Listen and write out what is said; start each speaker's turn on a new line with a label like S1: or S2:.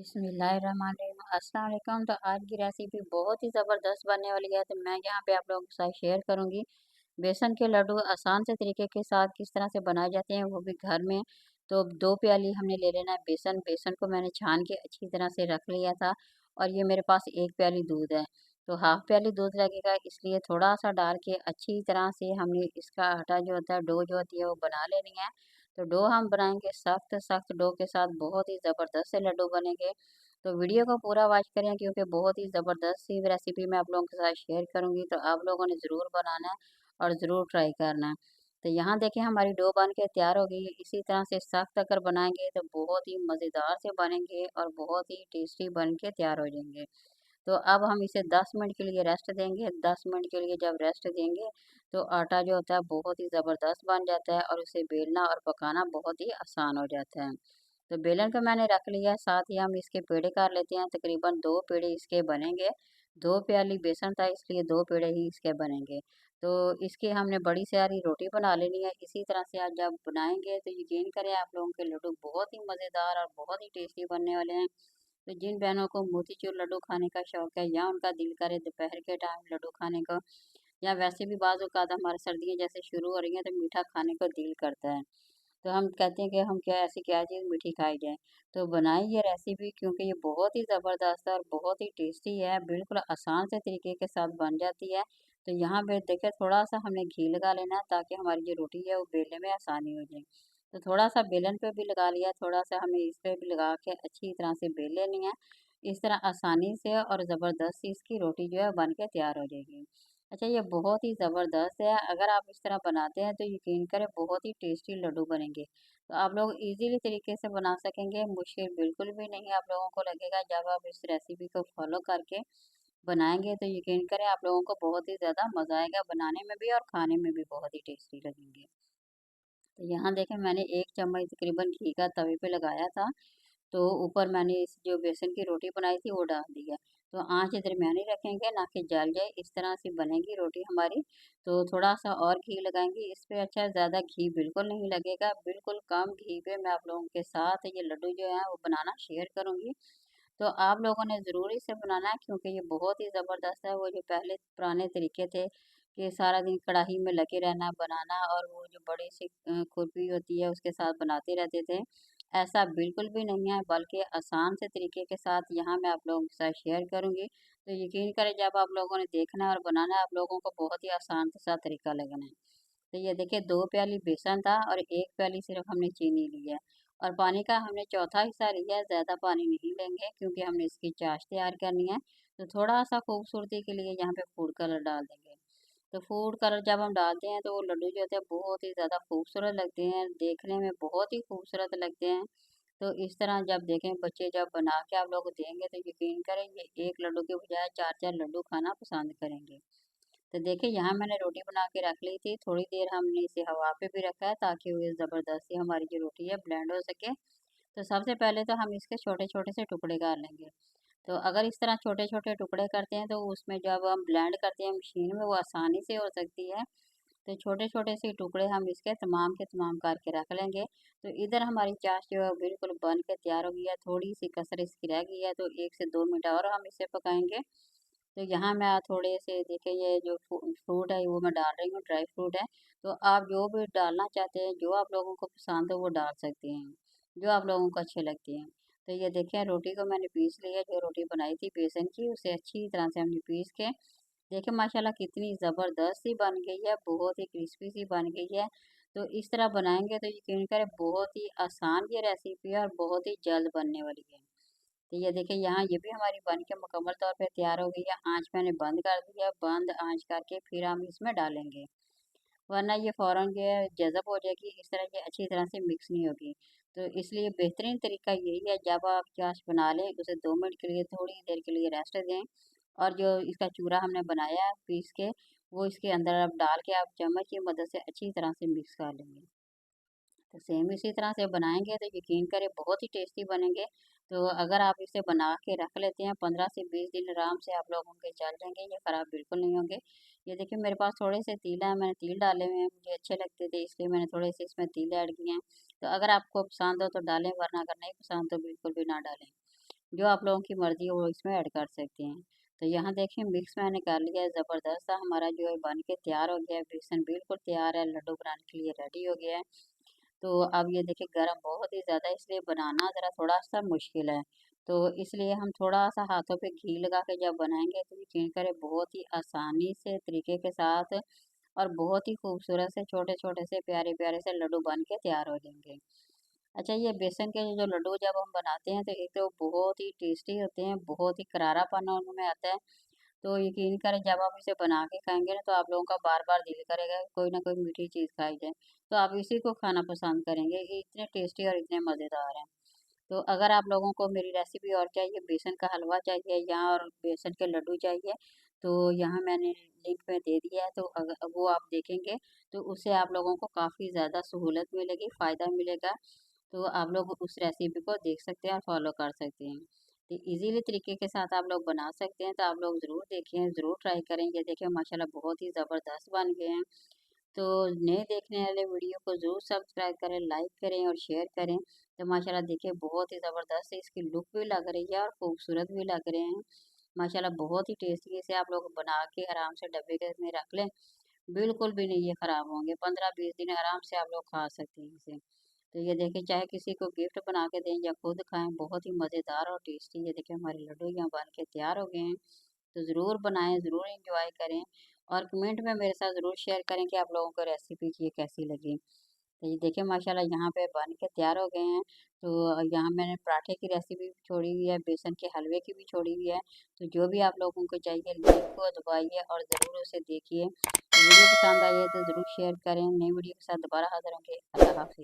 S1: बिस्मिल्लाहिर्रहमानिर्रहीम। अस्सलाम वालेकुम। तो आज की रेसिपी बहुत ही ज़बरदस्त बनने वाली है। तो मैं यहाँ पे आप लोगों के साथ शेयर करूँगी बेसन के लड्डू आसान से तरीके के साथ किस तरह से बनाए जाते हैं, वो भी घर में। तो 2 प्याली हमने ले लेना है बेसन। बेसन को मैंने छान के अच्छी तरह से रख लिया था और ये मेरे पास 1 प्याली दूध है। तो हाफ़ प्याली दूध लगेगा, इसलिए थोड़ा-सा डाल के अच्छी तरह से हमने इसका आटा जो होता है, डो जो होती है वो बना लेनी है। तो डो हम बनाएँगे सख्त-सख्त डो के साथ, बहुत ही ज़बरदस्त से लड्डू बनेंगे। तो वीडियो को पूरा वॉच करें क्योंकि बहुत ही ज़बरदस्त सी रेसिपी मैं आप लोगों के साथ शेयर करूँगी। तो आप लोगों ने ज़रूर बनाना है और ज़रूर ट्राई करना है। तो यहाँ देखें हमारी डो बन के तैयार हो गई है। इसी तरह से सख्त अगर बनाएँगे तो बहुत ही मज़ेदार से बनेंगे और बहुत ही टेस्टी बन के तैयार हो जाएँगे। तो अब हम इसे 10 मिनट के लिए रेस्ट देंगे। 10 मिनट के लिए जब रेस्ट देंगे तो आटा जो होता है बहुत ही ज़बरदस्त बन जाता है और उसे बेलना और पकाना बहुत ही आसान हो जाता है। तो बेलन को मैंने रख लिया है, साथ ही हम इसके पेड़े कर लेते हैं। तकरीबन 2 पेड़े इसके बनेंगे। 2 प्याली बेसन था इसलिए 2 पेड़े ही इसके बनेंगे। तो इसकी हमने बड़ी सारी रोटी बना लेनी है। इसी तरह से आज जब बनाएँगे तो यकीन करें आप लोगों के लड्डू बहुत ही मज़ेदार और बहुत ही टेस्टी बनने वाले हैं। तो जिन बहनों को मोतीचूर लड्डू खाने का शौक है या उनका दिल करे दोपहर के टाइम लड्डू खाने को, या वैसे भी बाज़ औक़ात हमारी सर्दियाँ जैसे शुरू हो रही हैं तो मीठा खाने को दिल करता है। तो हम कहते हैं कि हम क्या ऐसी क्या चीज़ मीठी खाई जाए। तो बनाई ये रेसिपी क्योंकि ये बहुत ही ज़बरदस्त है और बहुत ही टेस्टी है, बिल्कुल आसान से तरीके के साथ बन जाती है। तो यहाँ पे देखिए थोड़ा-सा हमने घी लगा लेना है ताकि हमारी जो रोटी है वो बेलने में आसानी हो जाए। तो थोड़ा-सा बेलन पे भी लगा लिया, थोड़ा-सा हमें इस पे भी लगा के अच्छी तरह से बेल लेनी है। इस तरह आसानी से और ज़बरदस्त सी इसकी रोटी जो है बन के तैयार हो जाएगी। अच्छा, ये बहुत ही ज़बरदस्त है, अगर आप इस तरह बनाते हैं तो यकीन करें बहुत ही टेस्टी लड्डू बनेंगे। तो आप लोग इजीली तरीके से बना सकेंगे, मुश्किल बिल्कुल भी नहीं आप लोगों को लगेगा। जब आप इस रेसिपी को फॉलो करके बनाएंगे तो यकीन करें आप लोगों को बहुत ही ज़्यादा मज़ा आएगा बनाने में भी और खाने में भी बहुत ही टेस्टी लगेंगे। तो यहाँ देखें मैंने 1 चम्मच तकरीबन घी का तवे पे लगाया था। तो ऊपर मैंने इस जो बेसन की रोटी बनाई थी वो डाल दी है। तो आँच दरमियानी रखेंगे ना कि जल जाए, इस तरह से बनेगी रोटी हमारी। तो थोड़ा-सा और घी लगाएँगे इस पे। अच्छा, ज़्यादा घी बिल्कुल नहीं लगेगा, बिल्कुल कम घी पे मैं आप लोगों के साथ ये लड्डू जो है वो बनाना शेयर करूँगी। तो आप लोगों ने ज़रूर इसे बनाना है क्योंकि ये बहुत ही ज़बरदस्त है। वो जो पहले पुराने तरीके थे कि सारा दिन कढ़ाई में लगे रहना, बनाना और वो जो बड़ी सी खुरपी होती है उसके साथ बनाते रहते थे, ऐसा बिल्कुल भी नहीं है, बल्कि आसान से तरीके के साथ यहाँ मैं आप लोगों के साथ शेयर करूँगी। तो यकीन करें जब आप लोगों ने देखना है और बनाना है, आप लोगों को बहुत ही आसान सा तरीका लगना है। तो ये देखिए 2 प्याली बेसन था और 1 प्याली सिर्फ़ हमने चीनी ली है और पानी का हमने चौथा हिस्सा लिया है, ज़्यादा पानी नहीं लेंगे क्योंकि हमने इसकी चाश तैयार करनी है। तो थोड़ा-सा खूबसूरती के लिए यहाँ पे फूड कलर डाल देंगे। तो फूड कलर जब हम डालते हैं तो वो लड्डू जो होते हैं बहुत ही ज़्यादा खूबसूरत लगते हैं, देखने में बहुत ही खूबसूरत लगते हैं। तो इस तरह जब देखें बच्चे जब बना के आप लोग को देंगे तो यकीन करें ये 1 लड्डू के बजाय 4-4 लड्डू खाना पसंद करेंगे। तो देखिए यहाँ मैंने रोटी बना के रख ली थी, थोड़ी देर हमने इसे हवा पे भी रखा है ताकि वो ज़बरदस्ती हमारी जो रोटी है ब्लेंड हो सके। तो सबसे पहले तो हम इसके छोटे-छोटे से टुकड़े कर लेंगे। तो अगर इस तरह छोटे-छोटे टुकड़े करते हैं तो उसमें जब हम ब्लेंड करते हैं मशीन में वो आसानी से हो सकती है। तो छोटे-छोटे से टुकड़े हम इसके तमाम के तमाम करके रख लेंगे। तो इधर हमारी चाश जो है बिल्कुल बन के तैयार हो गई है, थोड़ी-सी कसर इसकी रह गई है तो 1 से 2 मिनट और हम इसे पकाएँगे। तो यहाँ मैं थोड़े से देखिए ये जो फ्रूट है वो मैं डाल रही हूँ, ड्राई फ्रूट है। तो आप जो भी डालना चाहते हैं, जो आप लोगों को पसंद हो वो डाल सकते हैं, जो आप लोगों को अच्छे लगते हैं। तो ये देखिए रोटी को मैंने पीस लिया है, जो रोटी बनाई थी बेसन की उसे अच्छी तरह से हमने पीस के देखिए माशाल्लाह कितनी ज़बरदस्त सी बन गई है, बहुत ही क्रिस्पी सी बन गई है। तो इस तरह बनाएँगे तो यकीन करें बहुत ही आसान ये रेसिपी है और बहुत ही जल्द बनने वाली है। तो ये देखिए यहाँ ये भी हमारी बन के मुकम्मल तौर पे तैयार हो गई है। आँच मैंने बंद कर दी है, बंद आँच करके फिर हम इसमें डालेंगे, वरना ये फ़ौरन जो है जज़ब हो जाएगी, इस तरह ये अच्छी तरह से मिक्स नहीं होगी। तो इसलिए बेहतरीन तरीका यही है जब आप चाश बना लें, उसे 2 मिनट के लिए थोड़ी देर के लिए रेस्ट दें और जो इसका चूरा हमने बनाया है पीस के, वो इसके अंदर आप डाल के आप चम्मच की मदद से अच्छी तरह से मिक्स कर लेंगे। तो सेम इसी तरह से बनाएँगे तो यकीन करें बहुत ही टेस्टी बनेंगे। तो अगर आप इसे बना के रख लेते हैं 15 से 20 दिन आराम से आप लोगों के चल जाएँगे, ये ख़राब बिल्कुल नहीं होंगे। ये देखिए मेरे पास थोड़े से तिल हैं, मैंने तिल डाले हुए हैं, मुझे अच्छे लगते थे इसलिए मैंने थोड़े से इसमें तिल ऐड किए हैं। तो अगर आपको पसंद हो तो डालें, वरना अगर नहीं पसंद तो बिल्कुल भी ना डालें। जो आप लोगों की मर्ज़ी हो वो इसमें ऐड कर सकते हैं। तो यहाँ देखिए मिक्स मैंने कर लिया है ज़बरदस्त सा हमारा जो है बन के तैयार हो गया है, बेसन बिल्कुल तैयार है, लड्डू बनाने के लिए रेडी हो गया है। तो अब ये देखिए गरम बहुत ही ज़्यादा है इसलिए बनाना ज़रा थोड़ा-सा मुश्किल है। तो इसलिए हम थोड़ा-सा हाथों पे घी लगा के जब बनाएँगे तो यकीन करें बहुत ही आसानी से तरीके के साथ और बहुत ही खूबसूरत से छोटे-छोटे से प्यारे-प्यारे से लड्डू बन के तैयार हो जाएँगे। अच्छा ये बेसन के जो लड्डू जब हम बनाते हैं तो एक तो बहुत ही टेस्टी होते हैं, बहुत ही करारापन उनमें आता है। तो यकीन करें जब आप इसे बना के खाएँगे ना तो आप लोगों का बार-बार दिल करेगा कि कोई ना कोई मीठी चीज़ खाई जाए। तो आप इसी को खाना पसंद करेंगे, ये इतने टेस्टी और इतने मज़ेदार हैं। तो अगर आप लोगों को मेरी रेसिपी और चाहिए, बेसन का हलवा चाहिए या और बेसन के लड्डू चाहिए, तो यहाँ मैंने लिंक में दे दिया है, तो वो आप देखेंगे, तो उससे आप लोगों को काफ़ी ज़्यादा सहूलत मिलेगी, फ़ायदा मिलेगा। तो आप लोग उस रेसिपी को देख सकते हैं और फॉलो कर सकते हैं। तो इजीली तरीके के साथ आप लोग बना सकते हैं, तो आप लोग ज़रूर देखें, ज़रूर ट्राई करें। ये देखिए माशाल्लाह बहुत ही ज़बरदस्त बन गए हैं। तो नए देखने वाले वीडियो को ज़रूर सब्सक्राइब करें, लाइक करें और शेयर करें। तो माशाल्लाह देखिए बहुत ही ज़बरदस्त इसकी लुक भी लग रही है और खूबसूरत भी लग रहे हैं। माशाल्लाह बहुत ही टेस्टी इसे आप लोग बना के आराम से डब्बे के में रख लें, बिल्कुल भी नहीं ये ख़राब होंगे। 15-20 दिन आराम से आप लोग खा सकते हैं इसे। तो ये देखिए चाहे किसी को गिफ्ट बना के दें या खुद खाएँ, बहुत ही मज़ेदार और टेस्टी ये देखिए हमारे लड्डू यहाँ बन के तैयार हो गए हैं। तो ज़रूर बनाएँ, ज़रूर एन्जॉय करें और कमेंट में मेरे साथ ज़रूर शेयर करें कि आप लोगों को रेसिपी ये कैसी लगी। तो ये देखिए माशाल्लाह यहाँ पे बन के तैयार हो गए हैं। तो यहाँ मैंने पराठे की रेसिपी भी छोड़ी हुई है, बेसन के हलवे की भी छोड़ी हुई है। तो जो भी आप लोगों को चाहिए लिंक को दबाइए और ज़रूर उसे देखिए। तो वीडियो पसंद आई है तो ज़रूर शेयर करें। नई वीडियो के साथ दोबारा हाज़िर होंगे। अल्लाह हाफ़िज़।